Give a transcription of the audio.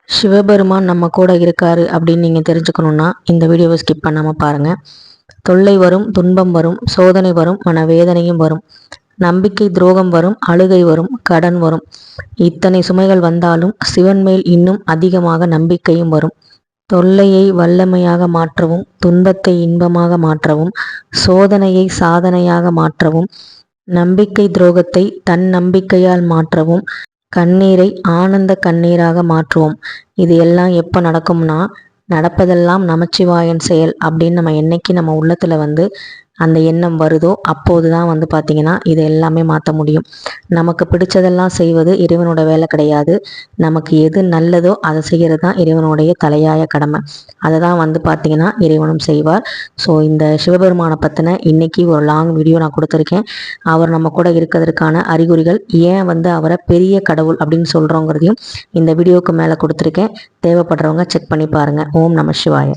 சிவபெருமான் நம்ம கூட இருக்காரு அப்படின்னு நீங்கள் தெரிஞ்சுக்கணுன்னா இந்த வீடியோவை ஸ்கிப் பண்ணாமல் பாருங்கள். தொல்லை வரும், துன்பம் வரும், சோதனை வரும், மனவேதனையும் வரும், நம்பிக்கை துரோகம் வரும், அழுகை வரும், கடன் வரும். இத்தனை சுமைகள் வந்தாலும் சிவன் மேல் இன்னும் அதிகமாக நம்பிக்கையும் வரும். தொல்லையை வல்லமையாக மாற்றவும், துன்பத்தை இன்பமாக மாற்றவும், சோதனையை சாதனையாக மாற்றவும், நம்பிக்கை துரோகத்தை தன் நம்பிக்கையால் மாற்றவும், கண்ணீரை ஆனந்த கண்ணீராக மாற்றுவோம். இது எல்லாம் எப்போ நடக்கும்னா, நடப்பதெல்லாம் நமச்சிவாயன் செயல் அப்படின்னு நம்ம என்னைக்கு நம்ம உள்ளத்தில் அந்த எண்ணம் வருதோ அப்போது தான் பார்த்திங்கன்னா இது எல்லாமே மாற்ற முடியும். நமக்கு பிடிச்சதெல்லாம் செய்வது இறைவனோட வேலை கிடையாது. நமக்கு எது நல்லதோ அதை செய்கிறது தான் இறைவனுடைய தலையாய கடமை. அதை தான் பார்த்திங்கன்னா இறைவனும் செய்வார். ஸோ இந்த சிவபெருமானை பற்றின இன்னைக்கு ஒரு லாங் வீடியோ நான் கொடுத்துருக்கேன். அவர் நம்ம கூட இருக்கிறதுக்கான அறிகுறிகள், ஏன் அவரை பெரிய கடவுள் அப்படின்னு சொல்கிறோங்கிறதையும் இந்த வீடியோவுக்கு மேலே கொடுத்துருக்கேன். தேவைப்படுறவங்க செக் பண்ணி பாருங்கள். ஓம் நம சிவாய.